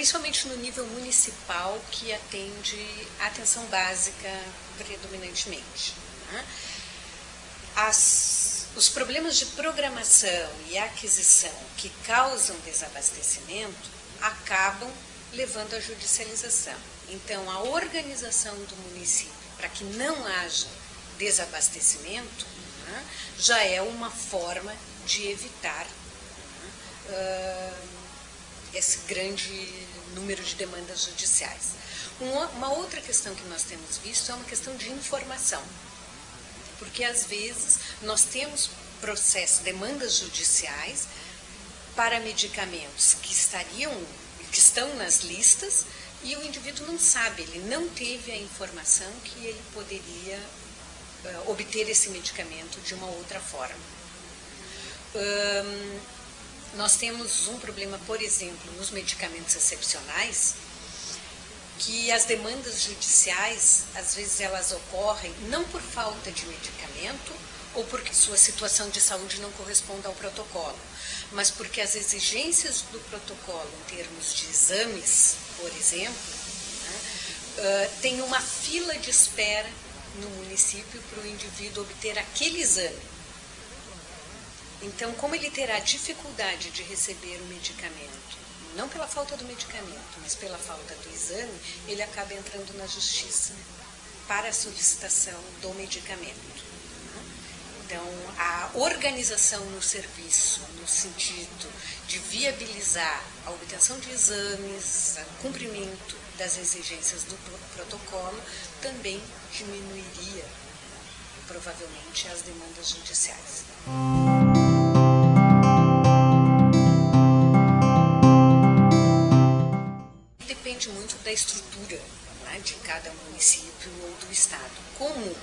principalmente no nível municipal, que atende a atenção básica predominantemente. Né? Os problemas de programação e aquisição que causam desabastecimento acabam levando à judicialização. Então, a organização do município para que não haja desabastecimento, né, já é uma forma de evitar esse grande número de demandas judiciais. Uma outra questão que nós temos visto é uma questão de informação, porque às vezes nós temos demandas judiciais para medicamentos que estão nas listas e o indivíduo não sabe, ele não teve a informação que ele poderia obter esse medicamento de uma outra forma. Nós temos um problema, por exemplo, nos medicamentos excepcionais, que as demandas judiciais, às vezes elas ocorrem não por falta de medicamento ou porque sua situação de saúde não corresponde ao protocolo, mas porque as exigências do protocolo em termos de exames, por exemplo, né, tem uma fila de espera no município para o indivíduo obter aquele exame. Então, como ele terá dificuldade de receber o medicamento, não pela falta do medicamento, mas pela falta do exame, ele acaba entrando na justiça para a solicitação do medicamento. Então, a organização no serviço, no sentido de viabilizar a obtenção de exames, o cumprimento das exigências do protocolo, também diminuiria, provavelmente, as demandas judiciais. Depende muito da estrutura, né, de cada município ou do estado. Como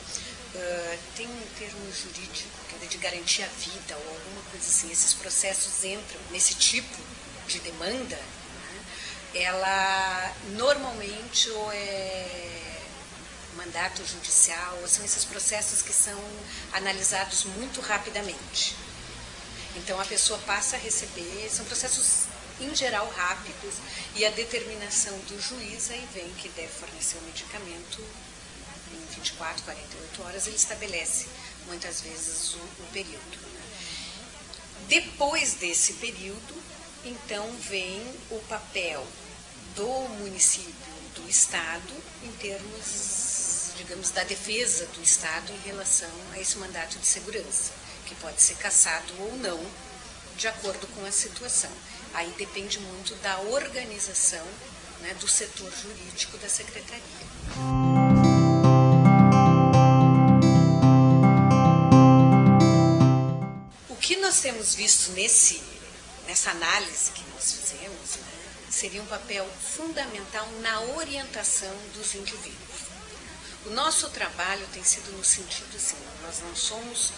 tem um termo jurídico que é de garantia à vida ou alguma coisa assim, esses processos entram nesse tipo de demanda, né, ela normalmente ou é mandato judicial, ou são esses processos que são analisados muito rapidamente. Então a pessoa passa a receber, são processos em geral rápidos, e a determinação do juiz aí vem que deve fornecer o medicamento em 24, 48 horas, ele estabelece muitas vezes o período. Depois desse período, então vem o papel do município, do Estado, em termos, digamos, da defesa do Estado em relação a esse mandato de segurança, que pode ser cassado ou não, de acordo com a situação. Aí depende muito da organização, né, do setor jurídico da Secretaria. O que nós temos visto nessa análise que nós fizemos, né, seria um papel fundamental na orientação dos indivíduos. O nosso trabalho tem sido no sentido assim, nós não somos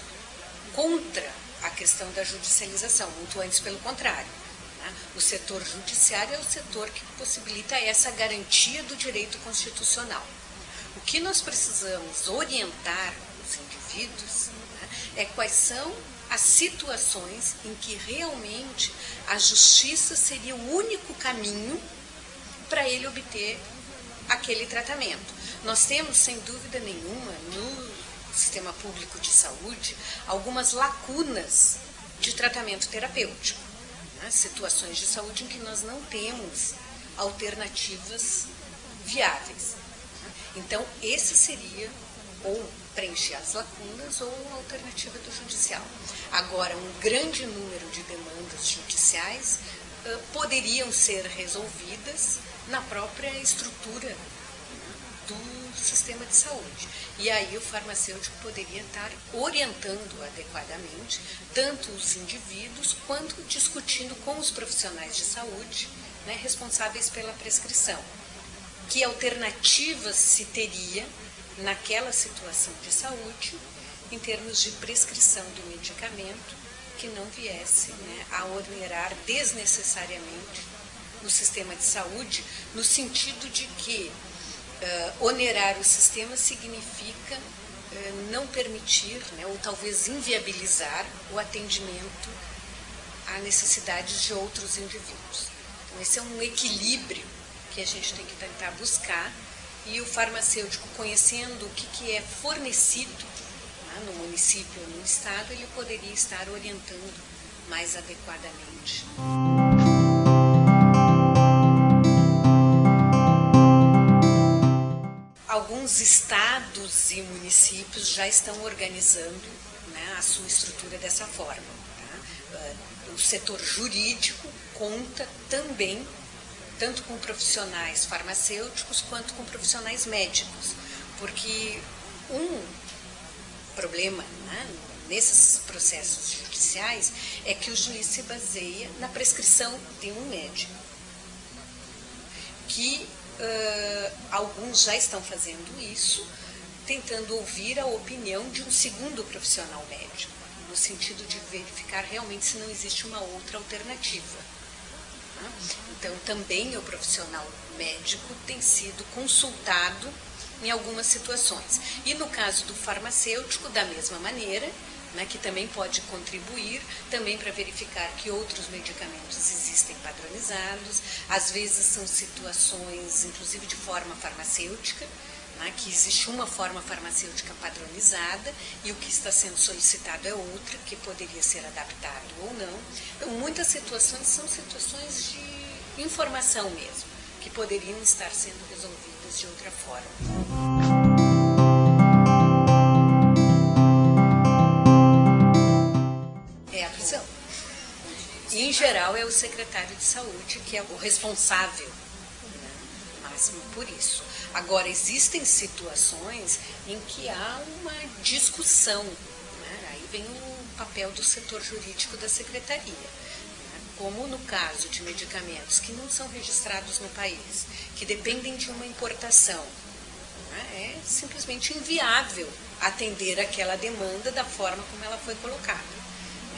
contra a questão da judicialização, muito antes pelo contrário. O setor judiciário é o setor que possibilita essa garantia do direito constitucional. O que nós precisamos orientar os indivíduos, né, é quais são as situações em que realmente a justiça seria o único caminho para ele obter aquele tratamento. Nós temos, sem dúvida nenhuma, no sistema público de saúde, algumas lacunas de tratamento terapêutico. Situações de saúde em que nós não temos alternativas viáveis. Então, esse seria ou preencher as lacunas ou a alternativa do judicial. Agora, um grande número de demandas judiciais poderiam ser resolvidas na própria estrutura do sistema de saúde. E aí o farmacêutico poderia estar orientando adequadamente tanto os indivíduos quanto discutindo com os profissionais de saúde, né, responsáveis pela prescrição. Que alternativas se teria naquela situação de saúde em termos de prescrição do medicamento que não viesse, né, a onerar desnecessariamente o sistema de saúde, no sentido de que onerar o sistema significa não permitir, né, ou talvez inviabilizar o atendimento a necessidades de outros indivíduos. Então, esse é um equilíbrio que a gente tem que tentar buscar, e o farmacêutico, conhecendo o que é fornecido no município ou no estado, ele poderia estar orientando mais adequadamente. Alguns estados e municípios já estão organizando, né, a sua estrutura dessa forma. Tá? O setor jurídico conta também tanto com profissionais farmacêuticos quanto com profissionais médicos, porque um problema, né, nesses processos judiciais é que o juiz se baseia na prescrição de um médico, que alguns já estão fazendo isso, tentando ouvir a opinião de um segundo profissional médico, no sentido de verificar realmente se não existe uma outra alternativa. Então, também o profissional médico tem sido consultado em algumas situações. E no caso do farmacêutico, da mesma maneira, né, que também pode contribuir também para verificar que outros medicamentos existem padronizados. Às vezes são situações, inclusive de forma farmacêutica, né, que existe uma forma farmacêutica padronizada e o que está sendo solicitado é outra, que poderia ser adaptado ou não. Então, muitas situações são situações de informação mesmo, que poderiam estar sendo resolvidas de outra forma. E, em geral, é o secretário de saúde que é o responsável, né, máximo por isso. Agora, existem situações em que há uma discussão, né, aí vem o papel do setor jurídico da secretaria, né, como no caso de medicamentos que não são registrados no país, que dependem de uma importação, né, é simplesmente inviável atender aquela demanda da forma como ela foi colocada.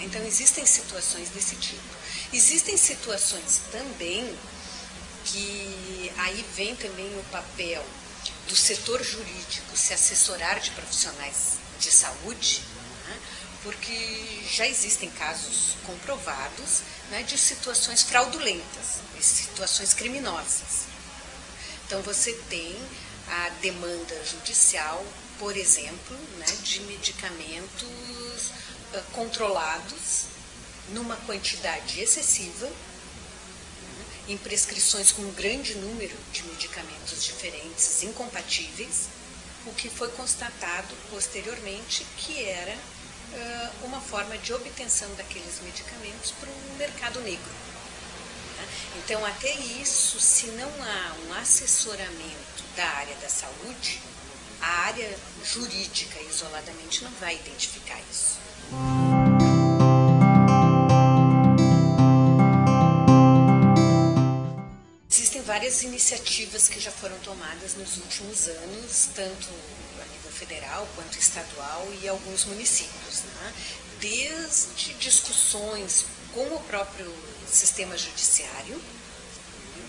Então, existem situações desse tipo. Existem situações também que aí vem também o papel do setor jurídico se assessorar de profissionais de saúde, né, porque já existem casos comprovados, né, de situações fraudulentas, de situações criminosas. Então, você tem a demanda judicial, por exemplo, né, de medicamentos controlados numa quantidade excessiva, em prescrições com um grande número de medicamentos diferentes, incompatíveis, o que foi constatado posteriormente que era uma forma de obtenção daqueles medicamentos para um mercado negro. Então, até isso, se não há um assessoramento da área da saúde, a área jurídica isoladamente não vai identificar isso. Existem várias iniciativas que já foram tomadas nos últimos anos, tanto a nível federal quanto estadual e alguns municípios, né? Desde discussões com o próprio sistema judiciário,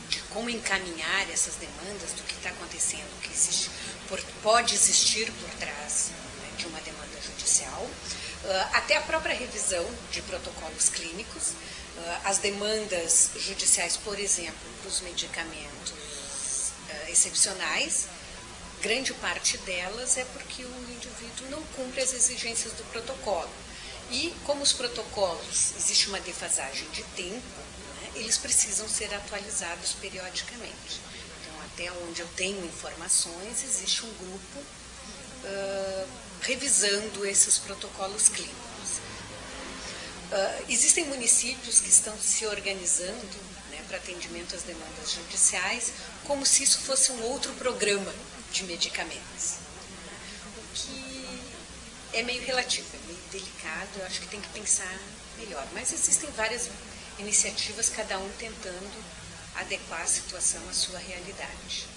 de como encaminhar essas demandas, do que está acontecendo, o que existe, pode existir por trás, né, de uma demanda judicial, até a própria revisão de protocolos clínicos, as demandas judiciais, por exemplo, para os medicamentos excepcionais, grande parte delas é porque o indivíduo não cumpre as exigências do protocolo. E como os protocolos, existe uma defasagem de tempo, né, eles precisam ser atualizados periodicamente. Então, até onde eu tenho informações, existe um grupo revisando esses protocolos clínicos. Existem municípios que estão se organizando, né, para atendimento às demandas judiciais, como se isso fosse um outro programa de medicamentos, o que é meio relativo, é meio delicado, eu acho que tem que pensar melhor. Mas existem várias iniciativas, cada um tentando adequar a situação à sua realidade.